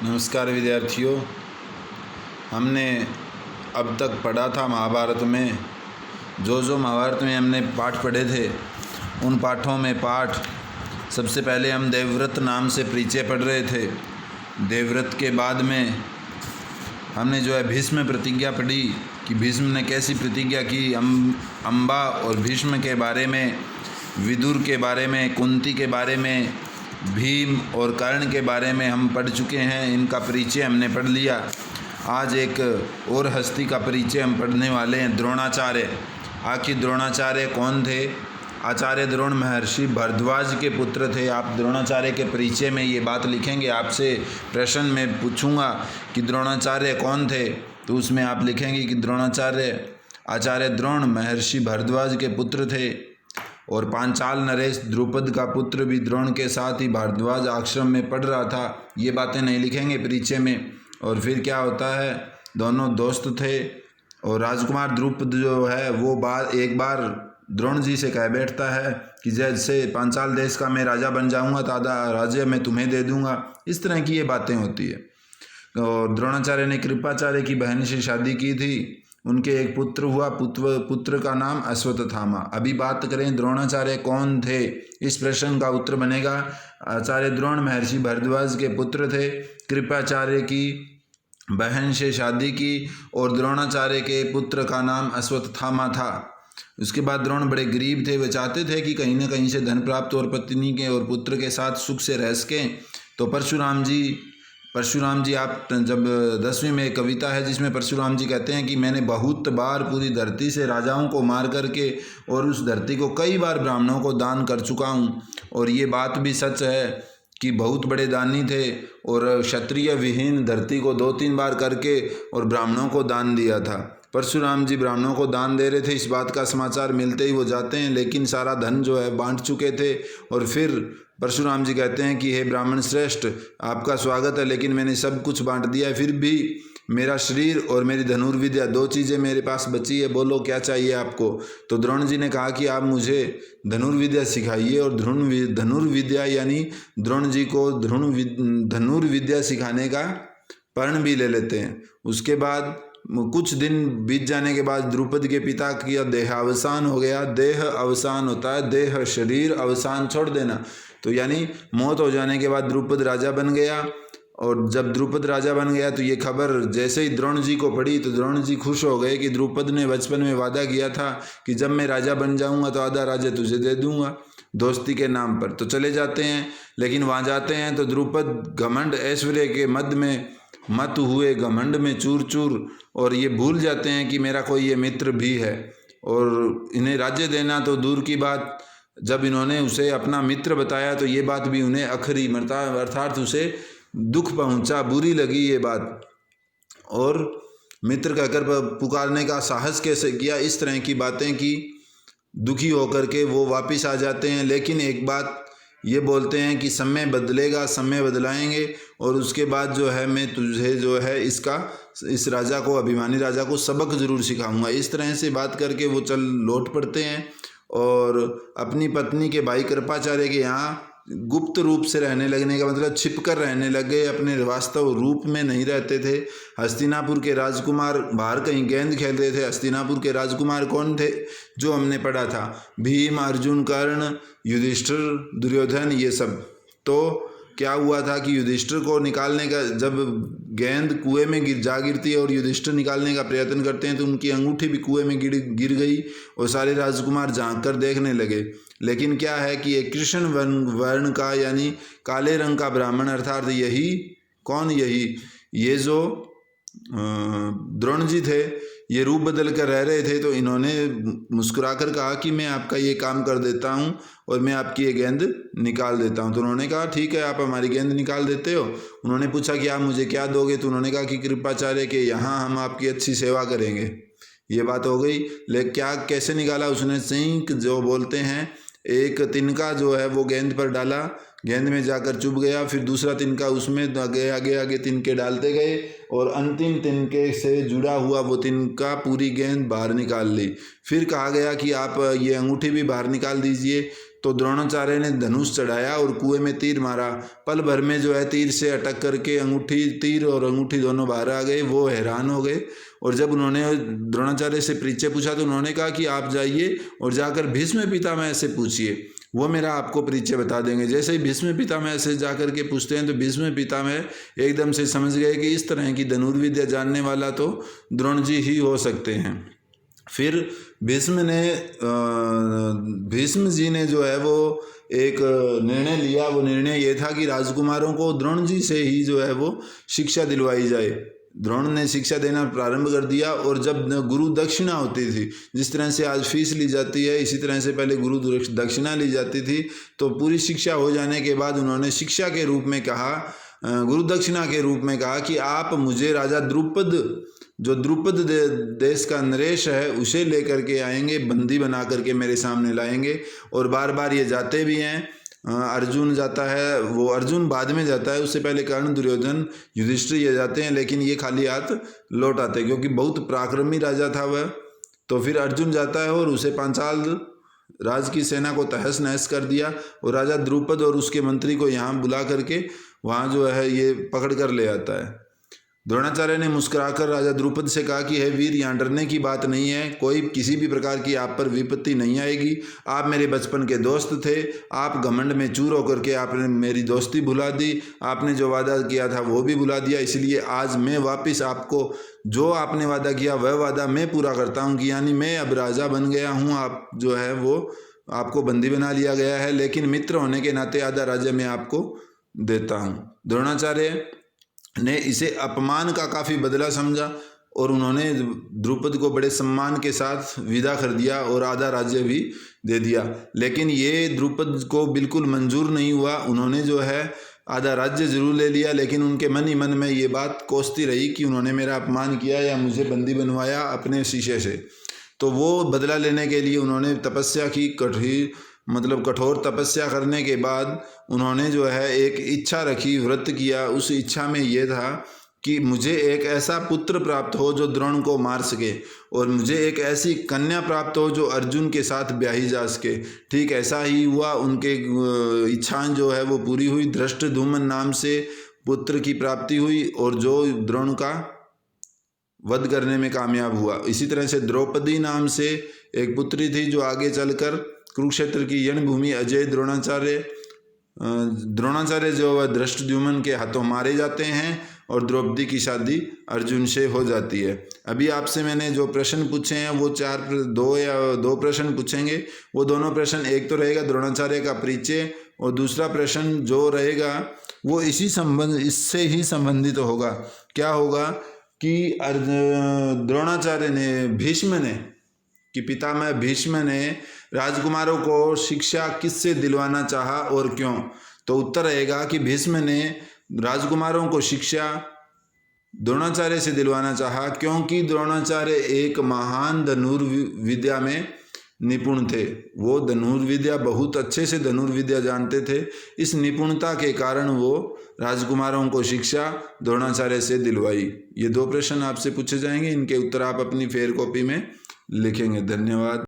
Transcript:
नमस्कार विद्यार्थियों। हमने अब तक पढ़ा था महाभारत में। जो महाभारत में हमने पाठ पढ़े थे उन पाठों में सबसे पहले हम देवव्रत नाम से परिचय पढ़ रहे थे। देवव्रत के बाद में हमने भीष्म प्रतिज्ञा पढ़ी कि भीष्म ने कैसी प्रतिज्ञा की। अम्बा और भीष्म के बारे में, विदुर के बारे में, कुंती के बारे में, भीम और कर्ण के बारे में हम पढ़ चुके हैं। इनका परिचय हमने पढ़ लिया। आज एक और हस्ती का परिचय हम पढ़ने वाले हैं, द्रोणाचार्य। आखिर द्रोणाचार्य कौन थे? आचार्य द्रोण महर्षि भरद्वाज के पुत्र थे। आप द्रोणाचार्य के परिचय में ये बात लिखेंगे। आपसे प्रश्न में पूछूंगा कि द्रोणाचार्य कौन थे, तो उसमें आप लिखेंगे कि द्रोणाचार्य आचार्य द्रोण महर्षि भरद्वाज के पुत्र थे और पांचाल नरेश द्रुपद का पुत्र भी द्रोण के साथ ही भारद्वाज आश्रम में पढ़ रहा था। ये बातें नहीं लिखेंगे परिचय में। और फिर क्या होता है, दोनों दोस्त थे और राजकुमार द्रुपद जो है वो एक बार द्रोण जी से कह बैठता है कि जैसे पांचाल देश का मैं राजा बन जाऊंगा तो आधा राज्य मैं तुम्हें दे दूंगा। इस तरह की ये बातें होती है। और द्रोणाचार्य ने कृपाचार्य की बहन से शादी की थी। उनके एक पुत्र हुआ। पुत्र का नाम अश्वत्थामा। अभी बात करें द्रोणाचार्य कौन थे, इस प्रश्न का उत्तर बनेगा आचार्य द्रोण महर्षि भरद्वाज के पुत्र थे। कृपाचार्य की बहन से शादी की और द्रोणाचार्य के पुत्र का नाम अश्वत्थामा था। उसके बाद द्रोण बड़े गरीब थे। वे चाहते थे कि कहीं न कहीं से धन प्राप्त और पत्नी के और पुत्र के साथ सुख से रह सकें। तो परशुराम जी आप जब 10वीं में एक कविता है जिसमें परशुराम जी कहते हैं कि मैंने बहुत बार पूरी धरती से राजाओं को मार करके और उस धरती को कई बार ब्राह्मणों को दान कर चुका हूँ। और ये बात भी सच है कि बहुत बड़े दानी थे और क्षत्रिय विहीन धरती को 2-3 बार करके और ब्राह्मणों को दान दिया था। परशुराम जी ब्राह्मणों को दान दे रहे थे। इस बात का समाचार मिलते ही वो जाते हैं, लेकिन सारा धन बांट चुके थे। और फिर परशुराम जी कहते हैं कि हे ब्राह्मण श्रेष्ठ, आपका स्वागत है, लेकिन मैंने सब कुछ बांट दिया है। फिर भी मेरा शरीर और मेरी धनुर्विद्या 2 चीज़ें मेरे पास बची है, बोलो क्या चाहिए आपको। तो द्रोण जी ने कहा कि आप मुझे धनुर्विद्या सिखाइए। और धनुर्विद्या यानी द्रोण जी को धनुर्विद्या सिखाने का पर्ण भी ले लेते हैं। उसके बाद कुछ दिन बीत जाने के बाद द्रुपद के पिता का देहावसान हो गया। देह अवसान होता है, देह शरीर अवसान छोड़ देना, तो यानी मौत हो जाने के बाद द्रुपद राजा बन गया। और जब द्रुपद राजा बन गया तो ये खबर जैसे ही द्रोण जी को पड़ी तो द्रोण जी खुश हो गए कि द्रुपद ने बचपन में वादा किया था कि जब मैं राजा बन जाऊंगा तो आधा राज्य तुझे दे दूंगा दोस्ती के नाम पर। तो चले जाते हैं, लेकिन वहाँ जाते हैं तो द्रुपद घमंड ऐश्वर्य के मद में मत हुए, घमंड में चूर चूर, और ये भूल जाते हैं कि मेरा कोई ये मित्र भी है और इन्हें राज्य देना तो दूर की बात। जब इन्होंने उसे अपना मित्र बताया तो ये बात भी उन्हें अखरी अर्थात उसे दुख पहुंचा, बुरी लगी ये बात। और मित्र कहकर पुकारने का साहस कैसे किया, इस तरह की बातें की। दुखी होकर के वो वापस आ जाते हैं, लेकिन एक बात ये बोलते हैं कि समय बदलेगा, समय बदलाएंगे और उसके बाद मैं तुझे इस राजा को, अभिमानी राजा को सबक ज़रूर सिखाऊंगा। इस तरह से बात करके वो लौट पड़ते हैं और अपनी पत्नी के भाई कृपाचार्य के यहाँ गुप्त रूप से रहने लगने का मतलब छिप कर रहने लगे, अपने वास्तव रूप में नहीं रहते थे। हस्तिनापुर के राजकुमार बाहर कहीं गेंद खेल रहे थे। हस्तिनापुर के राजकुमार कौन थे, जो हमने पढ़ा था, भीम, अर्जुन, कर्ण, युधिष्ठिर, दुर्योधन, ये सब। तो क्या हुआ था कि युधिष्ठिर को निकालने का, जब गेंद कुएं में गिरती है और युधिष्ठिर निकालने का प्रयत्न करते हैं तो उनकी अंगूठी भी कुएं में गिर गई और सारे राजकुमार झांक कर देखने लगे। लेकिन क्या है कि एक कृष्ण वर्ण का यानी काले रंग का ब्राह्मण, अर्थात ये जो द्रोण जी थे, ये रूप बदल कर रह रहे थे। तो इन्होंने मुस्कुराकर कहा कि मैं आपका ये काम कर देता हूँ और मैं आपकी ये गेंद निकाल देता हूँ। तो उन्होंने कहा ठीक है, आप हमारी गेंद निकाल देते हो। उन्होंने पूछा कि आप मुझे क्या दोगे, तो उन्होंने कहा कि कृपाचार्य के यहाँ हम आपकी अच्छी सेवा करेंगे। ये बात हो गई। लेकिन क्या कैसे निकाला उसने, सिंक जो बोलते हैं, एक तिनका वो गेंद पर डाला, गेंद में जाकर चुभ गया। फिर दूसरा तिनका उसमें आगे तिनके डालते गए और अंतिम तिनके से जुड़ा हुआ वो तिनका पूरी गेंद बाहर निकाल ली। फिर कहा गया कि आप ये अंगूठी भी बाहर निकाल दीजिए। तो द्रोणाचार्य ने धनुष चढ़ाया और कुएं में तीर मारा। पल भर में जो है तीर से अटक करके अंगूठी, तीर और अंगूठी दोनों बाहर आ गए। वो हैरान हो गए और जब उन्होंने द्रोणाचार्य से परिचय पूछा तो उन्होंने कहा कि आप जाइए और जाकर भीष्म पितामह से पूछिए, वो मेरा आपको परिचय बता देंगे। जैसे ही भीष्म पितामह से जाकर के पूछते हैं तो भीष्म पितामह एकदम से समझ गए कि इस तरह की धनुर्विद्या जानने वाला तो द्रोण जी ही हो सकते हैं। फिर भीष्म जी ने जो है वो एक निर्णय लिया। वो निर्णय ये था कि राजकुमारों को द्रोण जी से ही जो है वो शिक्षा दिलवाई जाए। द्रोण ने शिक्षा देना प्रारंभ कर दिया और जब गुरु दक्षिणा होती थी, जिस तरह से आज फीस ली जाती है इसी तरह से पहले गुरु दक्षिणा ली जाती थी, तो पूरी शिक्षा हो जाने के बाद उन्होंने शिक्षा के रूप में कहा, गुरु दक्षिणा के रूप में कहा कि आप मुझे राजा द्रुपद, जो द्रुपद देश का नरेश है, उसे लेकर के आएंगे, बंदी बना करके मेरे सामने लाएंगे। और बार बार ये जाते भी हैं। अर्जुन जाता है, वो अर्जुन बाद में जाता है, उससे पहले कर्ण, दुर्योधन, युधिष्ठिर ये जाते हैं, लेकिन ये खाली हाथ लौट आते हैं क्योंकि बहुत पराक्रमी राजा था वह। तो फिर अर्जुन जाता है और उसे पांचाल राज की सेना को तहस नहस कर दिया और राजा द्रुपद और उसके मंत्री को यहाँ बुला करके वहाँ जो है ये पकड़ कर ले आता है। द्रोणाचार्य ने मुस्कुराकर राजा द्रुपद से कहा कि हे वीर, यहाँ डरने की बात नहीं है, कोई किसी भी प्रकार की आप पर विपत्ति नहीं आएगी। आप मेरे बचपन के दोस्त थे, आप घमंड में चूर होकर के आपने मेरी दोस्ती भुला दी, आपने जो वादा किया था वो भी भुला दिया। इसलिए आज मैं वापस आपको जो आपने वादा किया वह वादा मैं पूरा करता हूँ कि यानी मैं अब राजा बन गया हूँ। आप जो है वो आपको बंदी बना लिया गया है, लेकिन मित्र होने के नाते आधा राज्य मैं आपको देता हूँ। द्रोणाचार्य ने इसे अपमान का काफ़ी बदला समझा और उन्होंने द्रुपद को बड़े सम्मान के साथ विदा कर दिया और आधा राज्य भी दे दिया। लेकिन ये द्रुपद को बिल्कुल मंजूर नहीं हुआ। उन्होंने जो है आधा राज्य जरूर ले लिया, लेकिन उनके मन ही मन में ये बात कोसती रही कि उन्होंने मेरा अपमान किया या मुझे बंदी बनवाया अपने शीशे से। तो वो बदला लेने के लिए उन्होंने तपस्या की, कठोर तपस्या करने के बाद उन्होंने जो है एक इच्छा रखी, व्रत किया। उस इच्छा में ये था कि मुझे एक ऐसा पुत्र प्राप्त हो जो द्रोण को मार सके और मुझे एक ऐसी कन्या प्राप्त हो जो अर्जुन के साथ ब्याही जा सके। ठीक ऐसा ही हुआ, उनके इच्छाएं जो है वो पूरी हुई। धृष्टद्युम्न नाम से पुत्र की प्राप्ति हुई और जो द्रोण का वध करने में कामयाब हुआ। इसी तरह से द्रौपदी नाम से एक पुत्री थी जो आगे चलकर कुरुक्षेत्र की रणभूमि अजय द्रोणाचार्य जो वह धृष्टद्युम्न के हाथों मारे जाते हैं और द्रौपदी की शादी अर्जुन से हो जाती है। अभी आपसे मैंने जो प्रश्न पूछे हैं वो दो प्रश्न पूछेंगे। वो दोनों प्रश्न, एक तो रहेगा द्रोणाचार्य का परिचय और दूसरा प्रश्न जो रहेगा वो इससे ही संबंधित होगा। क्या होगा कि द्रोणाचार्य ने, पितामह भीष्म ने राजकुमारों को शिक्षा किससे दिलवाना चाहा और क्यों? तो उत्तर रहेगा कि भीष्म ने राजकुमारों को शिक्षा द्रोणाचार्य से दिलवाना चाहा क्योंकि द्रोणाचार्य एक महान धनुर्विद्या में निपुण थे। वो धनुर्विद्या, बहुत अच्छे से धनुर्विद्या जानते थे। इस निपुणता के कारण वो राजकुमारों को शिक्षा द्रोणाचार्य से दिलवाई। ये दो प्रश्न आपसे पूछे जाएंगे, इनके उत्तर आप अपनी फेयर कॉपी में लिखेंगे। धन्यवाद।